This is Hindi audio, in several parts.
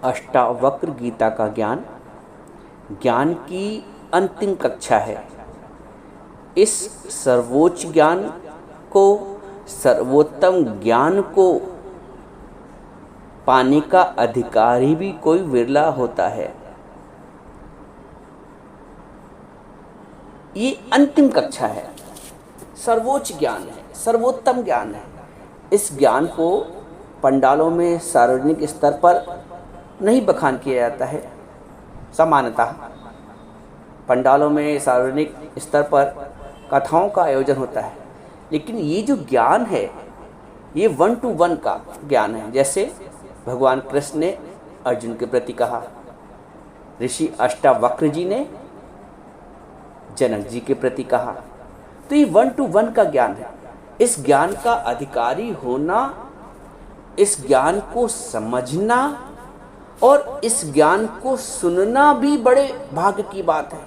अष्टावक्र गीता का ज्ञान ज्ञान की अंतिम कक्षा है। इस सर्वोच्च ज्ञान को, सर्वोत्तम ज्ञान को पाने का अधिकारी भी कोई विरला होता है। ये अंतिम कक्षा है, सर्वोच्च ज्ञान है, सर्वोत्तम ज्ञान है। इस ज्ञान को पंडालों में सार्वजनिक स्तर पर नहीं बखान किया जाता है। सामान्यतः पंडालों में सार्वजनिक स्तर पर कथाओं का आयोजन होता है, लेकिन ये जो ज्ञान है ये 1 to 1 का ज्ञान है। जैसे भगवान कृष्ण ने अर्जुन के प्रति कहा, ऋषि अष्टावक्र जी ने जनक जी के प्रति कहा, तो ये 1 to 1 का ज्ञान है। इस ज्ञान का अधिकारी होना, इस ज्ञान को समझना और इस ज्ञान को सुनना भी बड़े भाग्य की बात है।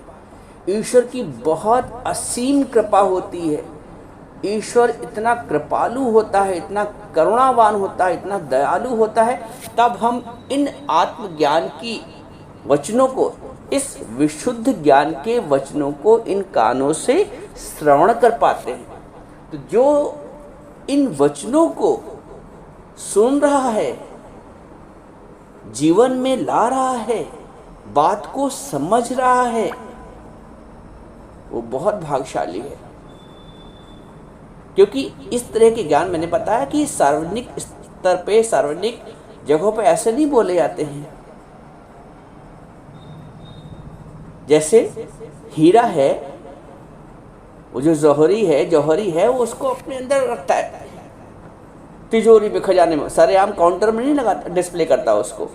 ईश्वर की बहुत असीम कृपा होती है। ईश्वर इतना कृपालु होता है, इतना करुणावान होता है, इतना दयालु होता है, तब हम इन आत्मज्ञान की वचनों को, इस विशुद्ध ज्ञान के वचनों को इन कानों से श्रवण कर पाते हैं। तो जो इन वचनों को सुन रहा है, जीवन में ला रहा है, बात को समझ रहा है, वो बहुत भाग्यशाली है। क्योंकि इस तरह के ज्ञान मैंने बताया कि सार्वजनिक स्तर पे, सार्वजनिक जगहों पे ऐसे नहीं बोले जाते हैं। जैसे हीरा है, वो जो जौहरी है वो उसको अपने अंदर रखता है तिजोरी में, खजाने में, सरेआम काउंटर में नहीं लगाता, डिस्प्ले करता है उसको।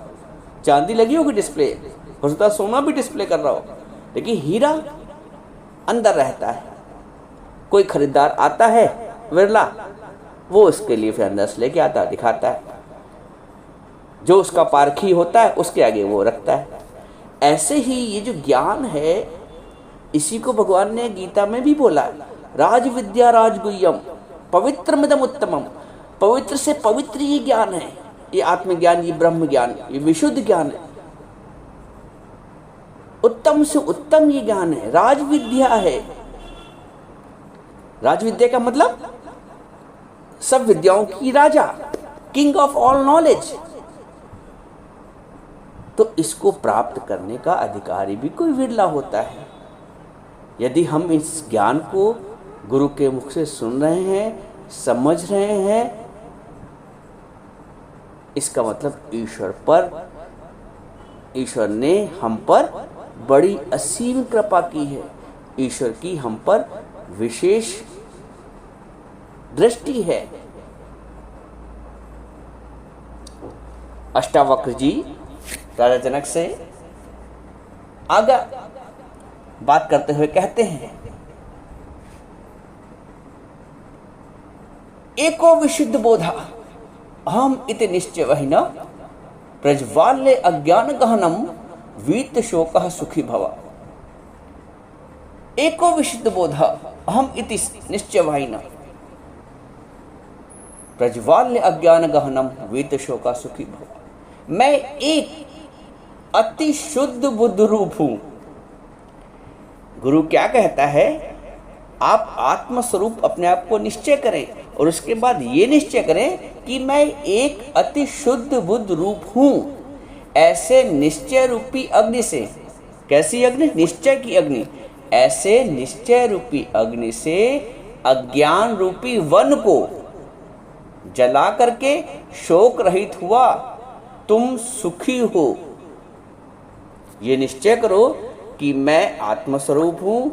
चांदी लगी होगी डिस्प्ले, हो सकता है सोना भी डिस्प्ले कर रहा हो, लेकिन हीरा अंदर रहता है। कोई खरीदार आता है विरला, वो उसके लिए फिर अंदर से लेके आता है, दिखाता है। जो उसका पारखी होता है उसके आगे वो रखता है। ऐसे ही ये जो ज्ञान है, इसी को भगवान ने गीता में भी बोला, राज विद्या राजगुह्यम पवित्रमिदम उत्तमम। पवित्र से पवित्र ये ज्ञान है, ये आत्मज्ञान, ये ब्रह्म ज्ञान, ये विशुद्ध ज्ञान है। उत्तम से उत्तम ये ज्ञान है, राज विद्या है। राज विद्या का मतलब सब विद्याओं की राजा, किंग ऑफ ऑल नॉलेज। तो इसको प्राप्त करने का अधिकारी भी कोई विरला होता है। यदि हम इस ज्ञान को गुरु के मुख से सुन रहे हैं, समझ रहे हैं, इसका मतलब ईश्वर ने हम पर बड़ी असीम कृपा की है। ईश्वर की हम पर विशेष दृष्टि है। अष्टावक्र जी राजा जनक से आगे बात करते हुए कहते हैं, एको विशुद्ध बोधा अहम इति निश्चय वहिना प्रज्वाल्य अज्ञान गहनम वीत शोकः सुखी भव। एको विशुद्ध बोधा अहम इति निश्चय वहिना प्रज्वाल्य अज्ञान गहनम वीत शोकः सुखी भव। मैं एक अति शुद्ध बुद्ध रूप हूं। गुरु क्या कहता है, आप आत्म स्वरूप अपने आप को निश्चय करें और उसके बाद ये निश्चय करें कि मैं एक अति शुद्ध बुद्ध रूप हूं। ऐसे निश्चय रूपी अग्नि से, कैसी अग्नि? निश्चय की अग्नि। ऐसे निश्चय रूपी अग्नि से अज्ञान रूपी वन को जला करके शोक रहित हुआ तुम सुखी हो। ये निश्चय करो कि मैं आत्मस्वरूप हूँ।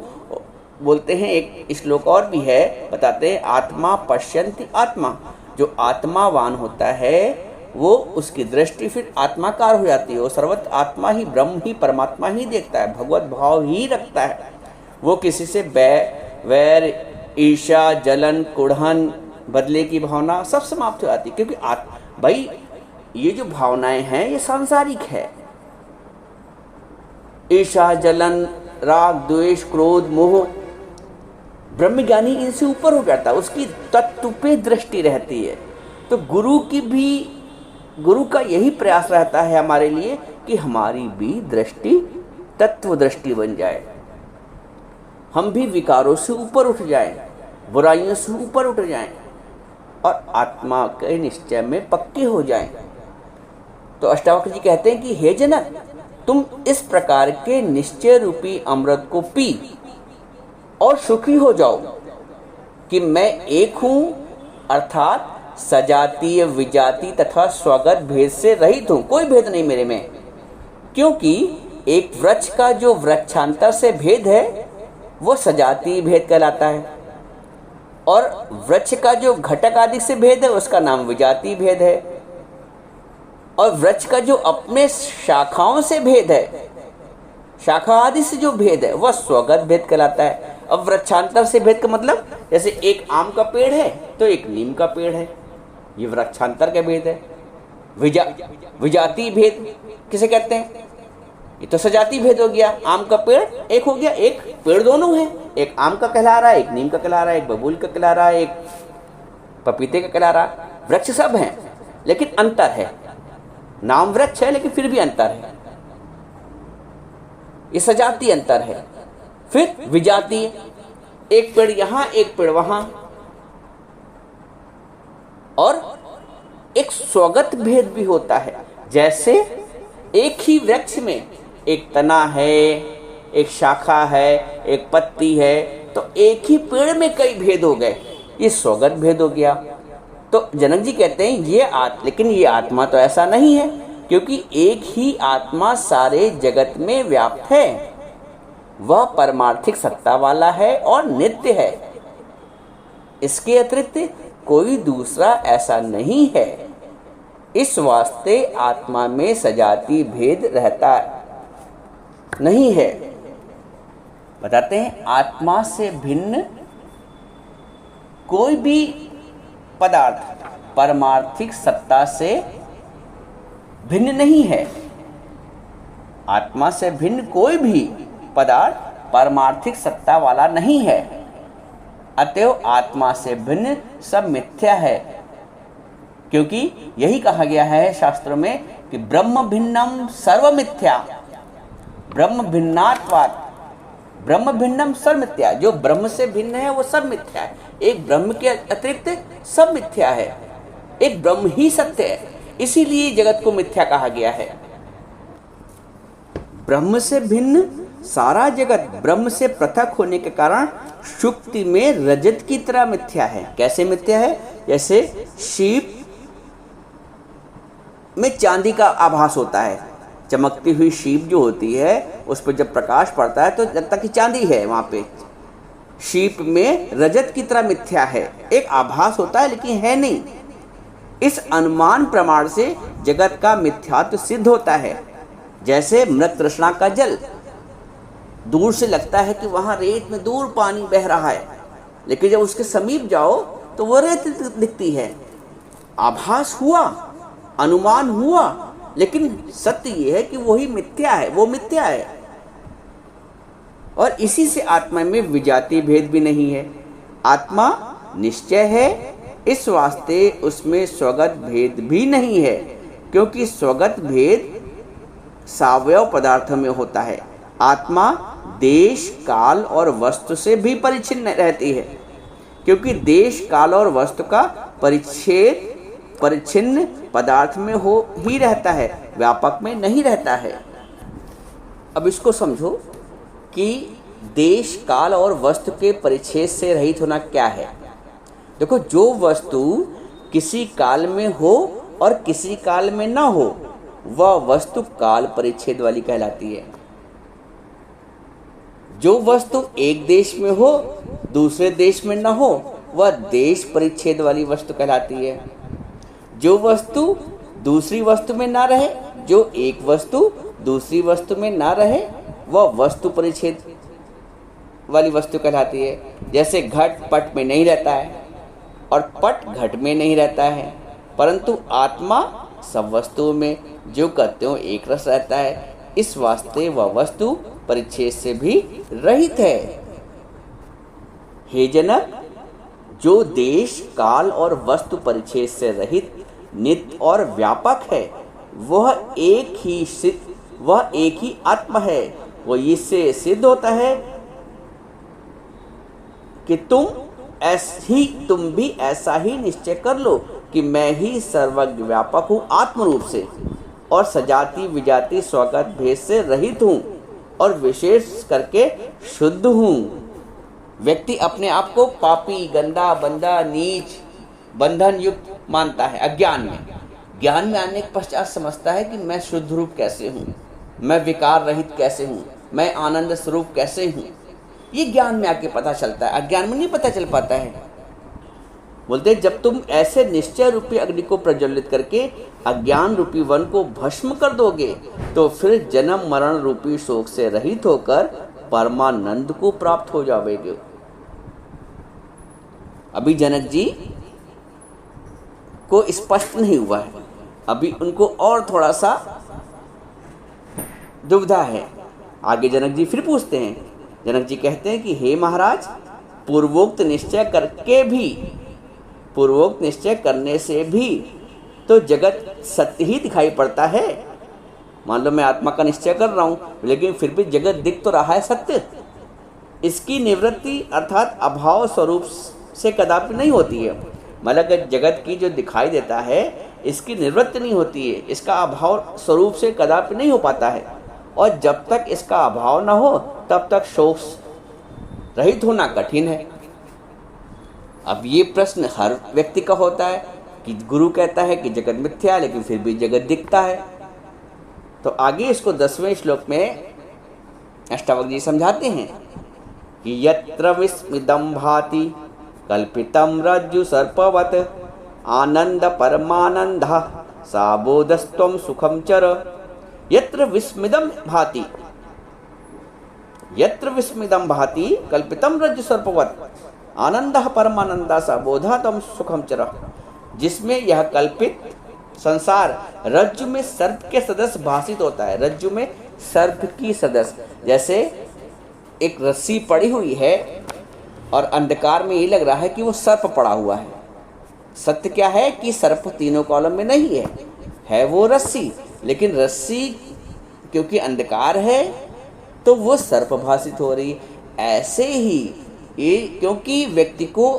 बोलते हैं, एक श्लोक और भी है, बताते हैं, आत्मा पश्यन्ति आत्मा। जो आत्मावान होता है वो, उसकी दृष्टि फिर आत्माकार हो जाती है। वो सर्वत्र आत्मा ही, ब्रह्म ही, परमात्मा ही देखता है, भगवत भाव ही रखता है। वो किसी से वैर, ईर्ष्या, जलन, कुढ़न, बदले की भावना सब समाप्त हो जाती है। क्योंकि भाई ये जो भावनाएं हैं ये सांसारिक है। ईर्ष्या, जलन, राग, द्वेष, क्रोध, मोह, ब्रह्मज्ञानी इनसे ऊपर हो जाता है, उसकी तत्व पे दृष्टि रहती है। तो गुरु की भी गुरु का यही प्रयास रहता है हमारे लिए कि हमारी भी दृष्टि तत्व दृष्टि बन जाए, हम भी विकारों से ऊपर उठ जाएं, बुराइयों से ऊपर उठ जाएं और आत्मा के निश्चय में पक्के हो जाएं। तो अष्टावक्र जी कहते हैं कि हे जनक, तुम इस प्रकार के निश्चय रूपी अमृत को पी और सुखी हो जाओ कि मैं एक हूं, अर्थात सजातीय विजाति तथा स्वगत भेद से रहित हूं, कोई भेद नहीं मेरे में। क्योंकि एक वृक्ष का जो वृक्षांतर से भेद है वो सजातीय भेद कहलाता है, और वृक्ष का जो घटक आदि से भेद है उसका नाम विजातीय भेद है, और वृक्ष का जो अपने शाखाओं से भेद है, शाखा आदि से जो भेद है वह स्वगत भेद कहलाता है। अब वृक्षांतर से भेद का मतलब, जैसे एक आम का पेड़ है तो एक नीम का पेड़ है, ये वृक्षांतर का भेद है। विजातीय भेद किसे कहते हैं? ये तो सजातीय भेद हो गया। आम का पेड़ एक हो गया, एक पेड़ दोनों है, एक आम का कहला रहा है, एक नीम का कहला रहा है, एक बबूल का कहला रहा है, एक पपीते का कहला रहा है। वृक्ष सब हैं लेकिन अंतर है, नाम वृक्ष है लेकिन फिर भी अंतर है, ये सजातीय अंतर है। फिर विजातीय, एक पेड़ यहां एक पेड़ वहां, और एक स्वगत भेद भी होता है। जैसे एक ही वृक्ष में एक तना है, एक शाखा है, एक पत्ती है, तो एक ही पेड़ में कई भेद हो गए, ये स्वगत भेद हो गया। तो जनक जी कहते हैं लेकिन ये आत्मा तो ऐसा नहीं है, क्योंकि एक ही आत्मा सारे जगत में व्याप्त है, वह परमार्थिक सत्ता वाला है और नित्य है। इसके अतिरिक्त कोई दूसरा ऐसा नहीं है। इस वास्ते आत्मा में सजातीय भेद रहता नहीं है। बताते हैं, आत्मा से भिन्न कोई भी पदार्थ परमार्थिक सत्ता से भिन्न नहीं है। आत्मा से भिन्न कोई भी पदार्थ पारमार्थिक सत्ता वाला नहीं है। अतएव आत्मा से भिन्न सब मिथ्या है, क्योंकि यही कहा गया है शास्त्रों में कि ब्रह्म भिन्नम सर्व मिथ्या, ब्रह्म भिन्नात्वात् ब्रह्म भिन्नम सर्व मिथ्या। जो ब्रह्म से भिन्न है वो सब मिथ्या है। एक ब्रह्म के अतिरिक्त सब मिथ्या है, एक ब्रह्म ही सत्य है। इसीलिए जगत को मिथ्या कहा गया है। ब्रह्म से भिन्न सारा जगत ब्रह्म से पृथक होने के कारण शुक्ति में रजत की तरह मिथ्या है। कैसे मिथ्या है? जैसे शीप में चांदी का आभास होता है, चमकती हुई शीप जो होती है उस पर जब प्रकाश पड़ता है तो लगता कि चांदी है। वहां पे शीप में रजत की तरह मिथ्या है, एक आभास होता है लेकिन है नहीं। इस अनुमान प्रमाण से जगत का मिथ्यात्व सिद्ध होता है। जैसे मृत तृष्णा का जल दूर से लगता है कि वहां रेत में दूर पानी बह रहा है, लेकिन जब उसके समीप जाओ तो वो रेत दिखती है। आभास हुआ, अनुमान हुआ, लेकिन सत्य ये है कि वही मिथ्या है, वो मिथ्या है। और इसी से आत्मा में विजातीय भेद भी नहीं है। आत्मा निश्चय है, इस वास्ते उसमें स्वगत भेद भी नहीं है, क्योंकि स्वगत भेद सावयव पदार्थों में होता है। आत्मा देश काल और वस्तु से भी परिच्छिन्न रहती है, क्योंकि देश काल और वस्तु का परिच्छिन्न पदार्थ में हो ही रहता है, व्यापक में नहीं रहता है। अब इसको समझो कि देश काल और वस्तु के परिच्छेद से रहित होना क्या है। देखो, जो वस्तु किसी काल में हो और किसी काल में ना हो वह वस्तु काल परिच्छेद वाली कहलाती है। जो वस्तु एक देश में हो दूसरे देश में ना हो वह देश परिच्छेद वाली वस्तु कहलाती है। जो वस्तु दूसरी वस्तु में ना रहे, जो एक वस्तु दूसरी वस्तु में ना रहे, वह वस्तु परिच्छेद वाली वस्तु कहलाती है। जैसे घट पट में नहीं रहता है और पट घट में नहीं रहता है, परंतु आत्मा सब वस्तुओं में जो कहते हो एक रस रहता है। इस वास्ते वह वस्तु परिच्छेद से भी रहित है। हे जनक, जो देश काल और वस्तु परिच्छेद से रहित नित्य और व्यापक है, वह एक ही आत्मा है। वो इससे सिद्ध होता है कि तुम भी ऐसा ही निश्चय कर लो कि मैं ही सर्वज्ञ व्यापक हूँ आत्म रूप से, और सजाति विजाति स्वगत भेद से रहित हूँ और विशेष करके शुद्ध हूँ। व्यक्ति अपने आप को पापी, गंदा, बंदा, नीच, बंधन युक्त मानता है अज्ञान में। ज्ञान में आने के पश्चात समझता है कि मैं शुद्ध रूप कैसे हूँ, मैं विकार रहित कैसे हूँ, मैं आनंद स्वरूप कैसे हूँ। ये ज्ञान में आके पता चलता है, अज्ञान में नहीं पता चल पाता है। बोलते जब तुम ऐसे निश्चय रूपी अग्नि को प्रज्वलित करके अज्ञान रूपी वन को भस्म कर दोगे, तो फिर जन्म मरण रूपी शोक से रहित होकर परमानंद को प्राप्त हो जाओगे। अभी जनक जी को स्पष्ट नहीं हुआ है, अभी उनको और थोड़ा सा दुविधा है। आगे जनक जी फिर पूछते हैं। जनक जी कहते हैं कि हे महाराज, पूर्वोक्त निश्चय करने से भी तो जगत सत्य ही दिखाई पड़ता है। मान लो मैं आत्मा का निश्चय कर रहा हूँ, लेकिन फिर भी जगत दिख तो रहा है सत्य। इसकी निवृत्ति अर्थात अभाव स्वरूप से कदापि नहीं होती है। मतलब जगत की जो दिखाई देता है, इसकी निवृत्ति नहीं होती है, इसका अभाव स्वरूप से कदापि नहीं हो पाता है। और जब तक इसका अभाव न हो तब तक शोक रहित होना कठिन है। अब ये प्रश्न हर व्यक्ति का होता है कि गुरु कहता है कि जगत मिथ्या, लेकिन फिर भी जगत दिखता है। तो आगे इसको 10वें श्लोक में अष्टावक्र जी समझाते हैं कि यत्र विस्मितं भाति कल्पितं रज्जु सर्पवत् आनंद परमानंदः सा बोधस्त्वं सुखं चर। यत्र विस्मितं भाति कल्पितं रज्जु सर्पवत् आनंदः परमानंदः सा बोधस्त्वं सुखं चर। जिसमें यह कल्पित संसार रज्जु में सर्प के सदस्य भाषित होता है। रज्जु में सर्प की सदस्य, जैसे एक रस्सी पड़ी हुई है और अंधकार में ये लग रहा है कि वो सर्प पड़ा हुआ है। सत्य क्या है कि सर्प तीनों कॉलम में नहीं है वो रस्सी। लेकिन रस्सी क्योंकि अंधकार है तो वो सर्प भाषित हो रही है। ऐसे ही ये क्योंकि व्यक्ति को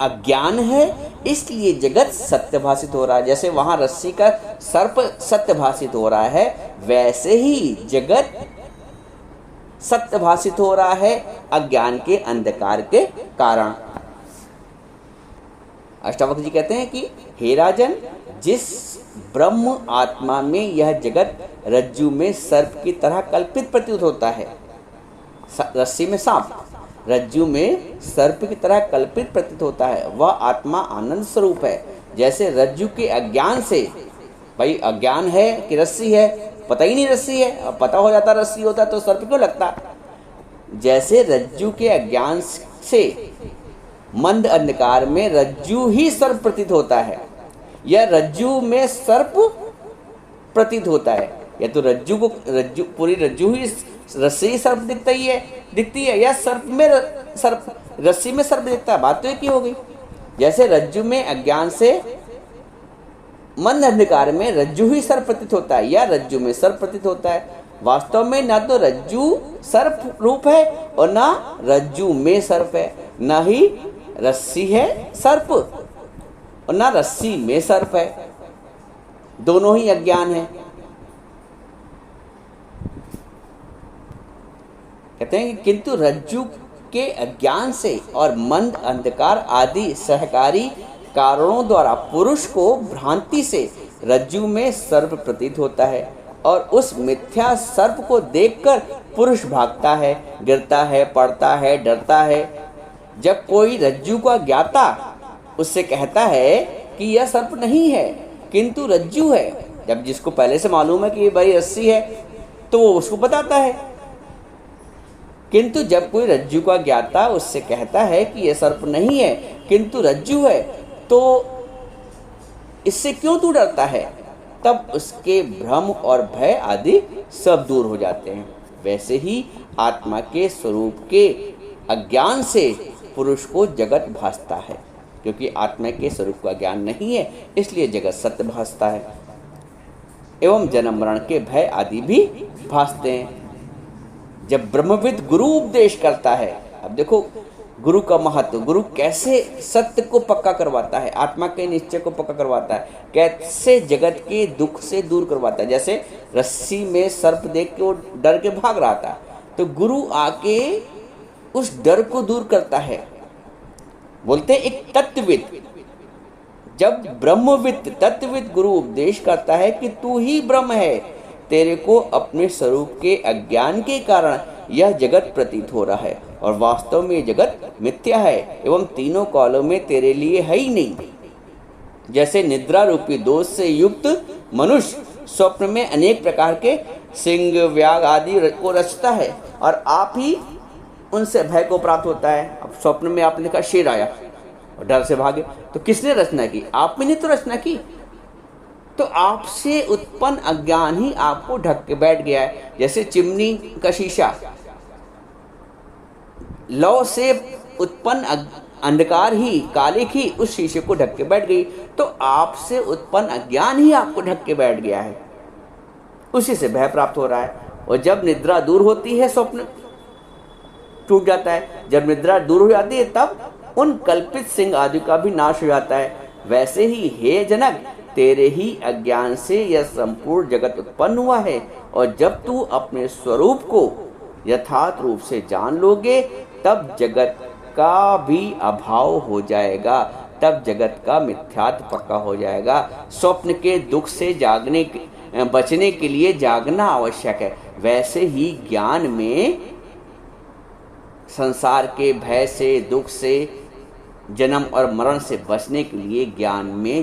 अज्ञान है इसलिए जगत सत्य भाषित हो रहा है। जैसे वहाँ रस्सी का सर्प सत्य भाषित हो रहा है, वैसे ही जगत सत्य भाषित हो रहा है अज्ञान के अंधकार के कारण। अष्टावक्र जी कहते हैं कि हे राजन, जिस ब्रह्म आत्मा में यह जगत रज्जु में सर्प की तरह कल्पित प्रतीत होता है, रस्सी में सांप, रज्जु में सर्प की तरह कल्पित प्रतीत होता है, वह आत्मा आनंद स्वरूप है। जैसे रज्जु के अज्ञान से, भाई अज्ञान है कि रस्सी है, पता ही नहीं रस्सी है, अब पता हो जाता रस्सी होता तो सर्प क्यों लगता। जैसे रज्जु के अज्ञान से मंद अंधकार में रज्जु ही सर्प प्रतीत होता है, या रज्जु में सर्प प्रतीत होता है, या तो पूरी रज्जु ही रस्सी सर्प दिखती है, या रस्सी में सर्प दिखता है। बात तो एक ही हो गई। जैसे रज्जु में अज्ञान से मंद अंधकार में रज्जु ही सर्प प्रतीत होता है, या रज्जु में सर्प प्रतीत होता है। वास्तव में ना तो रज्जु सर्प रूप है और ना रज्जु में सर्प है, ना ही रस्सी है सर्प और ना रस्सी में सर्प है, दोनों ही अज्ञान है। कहते हैं कि किंतु रज्जु के अज्ञान से और मंद अंधकार आदि सहकारी कारणों द्वारा पुरुष को भ्रांति से रज्जु में सर्प प्रतीत होता है, और उस मिथ्या सर्प को देखकर पुरुष भागता है, गिरता है, पड़ता है, डरता है। जब कोई रज्जु का ज्ञाता उससे कहता है कि यह सर्प नहीं है किंतु रज्जु है, जब जिसको पहले से मालूम है कि भाई रस्सी है तो वो उसको बताता है। किंतु जब कोई रज्जु का ज्ञाता उससे कहता है कि यह सर्प नहीं है किंतु रज्जु है, तो इससे क्यों तू डरता है, तब उसके भ्रम और भय आदि सब दूर हो जाते हैं। वैसे ही आत्मा के स्वरूप के अज्ञान से पुरुष को जगत भासता है। क्योंकि आत्मा के स्वरूप का ज्ञान नहीं है, इसलिए जगत सत्य भासता है एवं जन्म मरण के भय आदि भी भासते हैं। जब ब्रह्मविद गुरु उपदेश करता है, अब देखो गुरु का महत्व, गुरु कैसे सत्य को पक्का करवाता है, आत्मा के निश्चय को पक्का करवाता है, कैसे जगत के दुख से दूर करवाता है। जैसे रस्सी में सर्प देख के वो डर के भाग रहा था, तो गुरु आके उस डर को दूर करता है। बोलते एक तत्वविद, जब ब्रह्मविद तत्वविद गुरु उपदेश करता है कि तू ही ब्रह्म है, तेरे को अपने स्वरूप के अज्ञान के कारण यह जगत प्रतीत हो रहा है और वास्तव में जगत मिथ्या है एवं तीनों कालों में तेरे लिए है ही नहीं। जैसे निद्रा रूपी दोष से युक्त मनुष्य स्वप्न में अनेक प्रकार के सिंह व्याघ आदि को रचता है और आप ही उनसे भय को प्राप्त होता है। अब स्वप्न में आपने कहा शेर आया और डर से भागे, तो किसने रचना की? आपने नहीं तो रचना की। तो आपसे उत्पन्न अज्ञान ही आपको ढक के बैठ गया है। जैसे चिमनी का शीशा, लौ से उत्पन्न अंधकार ही, कालिक ही उस शीशे को ढक के बैठ गई। तो आपसे उत्पन्न अज्ञान ही आपको ढक के बैठ गया है, उसी से भय प्राप्त हो रहा है। और जब निद्रा दूर होती है स्वप्न टूट जाता है। जब निद्रा दूर हो जाती है तब उन कल्पित सिंह आदि का भी नाश हो जाता है। वैसे ही हे जनक, तेरे ही अज्ञान से यह संपूर्ण जगत उत्पन्न हुआ है और जब तू अपने स्वरूप को यथार्थ रूप से जान लोगे तब जगत का भी अभाव हो जाएगा, तब जगत का मिथ्यात्व पक्का हो जाएगा। स्वप्न के दुख से बचने के लिए जागना आवश्यक है। वैसे ही ज्ञान में संसार के भय से, दुख से, जन्म और मरण से बचने के लिए ज्ञान में